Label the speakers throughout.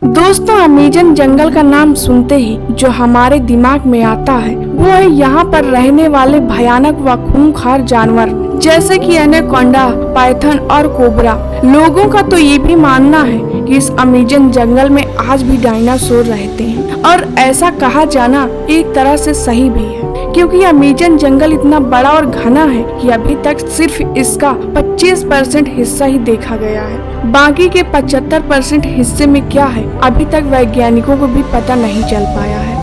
Speaker 1: दोस्तों, अमेजन जंगल का नाम सुनते ही जो हमारे दिमाग में आता है वो है यहाँ पर रहने वाले भयानक व खूंखार जानवर जैसे कि एनाकोंडा, पाइथन और कोबरा। लोगों का तो ये भी मानना है कि इस अमेजन जंगल में आज भी डायनासोर रहते हैं और ऐसा कहा जाना एक तरह से सही भी है, क्योंकि अमेजन जंगल इतना बड़ा और घना है कि अभी तक सिर्फ इसका 25% हिस्सा ही देखा गया है। बाकी के 75% हिस्से में क्या है अभी तक वैज्ञानिकों को भी पता नहीं चल पाया है।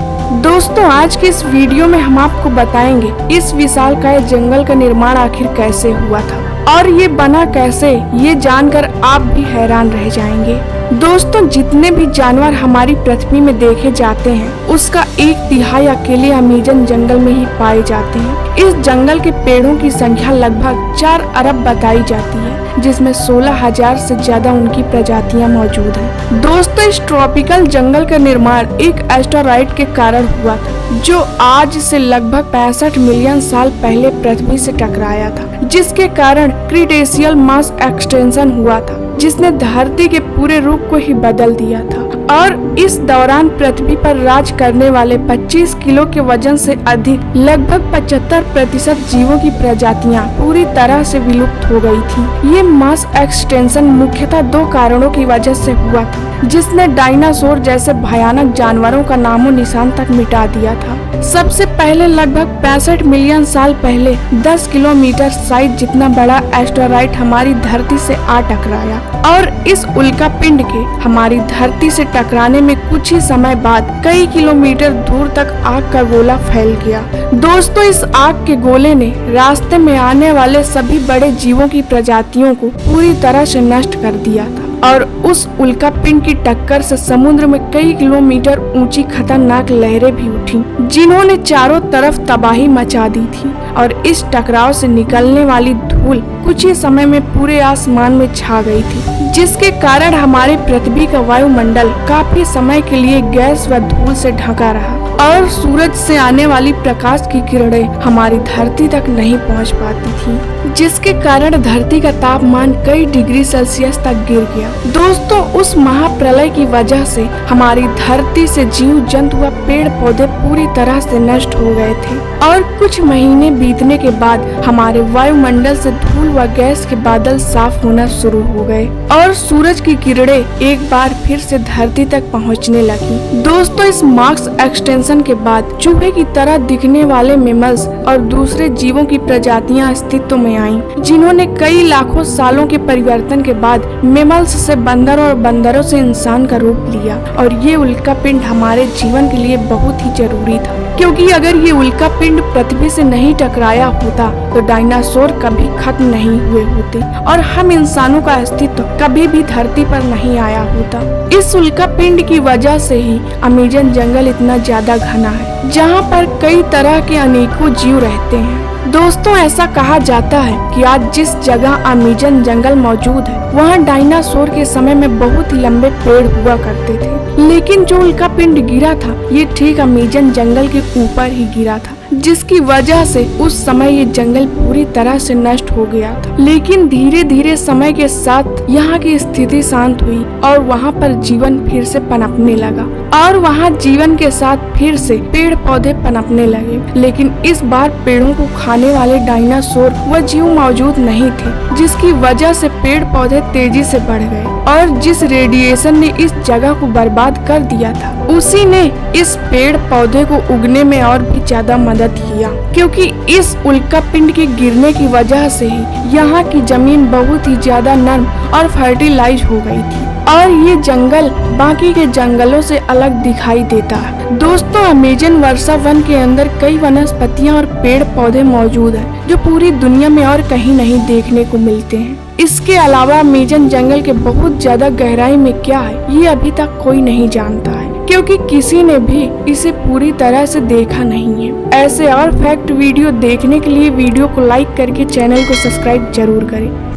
Speaker 1: दोस्तों, आज के इस वीडियो में हम आपको बताएंगे इस विशालकाय जंगल का निर्माण आखिर कैसे हुआ था और ये बना कैसे, ये जानकर आप भी हैरान रह जाएंगे। दोस्तों, जितने भी जानवर हमारी पृथ्वी में देखे जाते हैं उसका 1/3 अकेले अमेजन जंगल में ही पाए जाते हैं। इस जंगल के पेड़ों की संख्या लगभग 4 अरब बताई जाती है, जिसमें 16,000 से ज्यादा उनकी प्रजातियां मौजूद हैं। दोस्तों, इस ट्रॉपिकल जंगल का निर्माण एक एस्टेरॉइड के कारण हुआ था जो आज से लगभग 65 मिलियन साल पहले पृथ्वी से टकराया था, जिसके कारण क्रीटेशियल मास एक्सटेंशन हुआ था जिसने धरती के पूरे रुख को ही बदल दिया था। और इस दौरान पृथ्वी पर राज करने वाले 25 किलो के वजन से अधिक लगभग 75% जीवों की प्रजातियां पूरी तरह से विलुप्त हो गई थी। ये मास एक्सटेंशन मुख्यतः 2 कारणों की वजह से हुआ था, जिसने डायनासोर जैसे भयानक जानवरों का नामो निशान तक मिटा दिया था। सबसे पहले लगभग 65 मिलियन साल पहले 10 किलोमीटर साइज जितना बड़ा एस्टेरॉइड हमारी धरती से आ टकराया और इस उल्का पिंड के हमारी धरती से टकराने में कुछ ही समय बाद कई किलोमीटर दूर तक आग का गोला फैल गया। दोस्तों, इस आग के गोले ने रास्ते में आने वाले सभी बड़े जीवों की प्रजातियों को पूरी तरह से नष्ट कर दिया था और उस उल्का पिंड की टक्कर से समुद्र में कई किलोमीटर ऊंची खतरनाक लहरें भी उठी, जिन्होंने चारों तरफ तबाही मचा दी थी। और इस टकराव से निकलने वाली धूल कुछ ही समय में पूरे आसमान में छा गई थी, जिसके कारण हमारे पृथ्वी का वायुमंडल काफी समय के लिए गैस व धूल से ढका रहा और सूरज से आने वाली प्रकाश की किरणें हमारी धरती तक नहीं पहुंच पाती थी, जिसके कारण धरती का तापमान कई डिग्री सेल्सियस तक गिर गया। दोस्तों, उस महाप्रलय की वजह से हमारी धरती से जीव जंतु व पेड़ पौधे पूरी तरह से नष्ट हो गए थे और कुछ महीने बीतने के बाद हमारे वायुमंडल से धूल व गैस के बादल साफ होना शुरू हो गए और सूरज की किरणें एक बार फिर से धरती तक पहुंचने लगी। दोस्तों, इस मार्स एक्सटेंशन के बाद चूहे की तरह दिखने वाले मेमल्स और दूसरे जीवों की प्रजातियां अस्तित्व में आईं, जिन्होंने कई लाखों सालों के परिवर्तन के बाद मेमल्स से बंदर और बंदरों से इंसान का रूप लिया। और ये उल्का पिंड हमारे जीवन के लिए बहुत ही जरूरी था, क्योंकि अगर ये उल्का पिंड पृथ्वी से नहीं टकराया होता तो डायनासोर कभी खत्म नहीं हुए होते और हम इंसानों का अस्तित्व कभी भी धरती पर नहीं आया होता। इस उल्का पिंड की वजह से ही अमेजन जंगल इतना ज्यादा घना है, जहाँ पर कई तरह के अनेकों जीव रहते हैं। दोस्तों, ऐसा कहा जाता है कि आज जिस जगह अमेजन जंगल मौजूद है वहाँ डायनासोर के समय में बहुत ही लंबे पेड़ हुआ करते थे, लेकिन जो उल्का पिंड गिरा था ये ठीक अमेजन जंगल के ऊपर ही गिरा था, जिसकी वजह से उस समय ये जंगल पूरी तरह से नष्ट हो गया था। लेकिन धीरे धीरे समय के साथ यहाँ की स्थिति शांत हुई और वहाँ पर जीवन फिर से पनपने लगा और वहाँ जीवन के साथ फिर से पेड़ पौधे पनपने लगे। लेकिन इस बार पेड़ों को खाने वाले डायनासोर व जीव मौजूद नहीं थे, जिसकी वजह से पेड़ पौधे तेजी से बढ़ गए और जिस रेडिएशन ने इस जगह को बर्बाद कर दिया था उसी ने इस पेड़ पौधे को उगने में और भी ज्यादा मदद किया, क्योंकि इस उल्का पिंड के गिरने की वजह से ही यहाँ की जमीन बहुत ही ज्यादा नर्म और फर्टिलाइज हो गई थी और ये जंगल बाकी के जंगलों से अलग दिखाई देता है। दोस्तों, अमेजन वर्षा वन के अंदर कई वनस्पतियां और पेड़ पौधे मौजूद हैं जो पूरी दुनिया में और कहीं नहीं देखने को मिलते हैं। इसके अलावा अमेजन जंगल के बहुत ज्यादा गहराई में क्या है ये अभी तक कोई नहीं जानता है, क्योंकि किसी ने भी इसे पूरी तरह से देखा नहीं है। ऐसे और फैक्ट वीडियो देखने के लिए वीडियो को लाइक करके चैनल को सब्सक्राइब जरूर करें।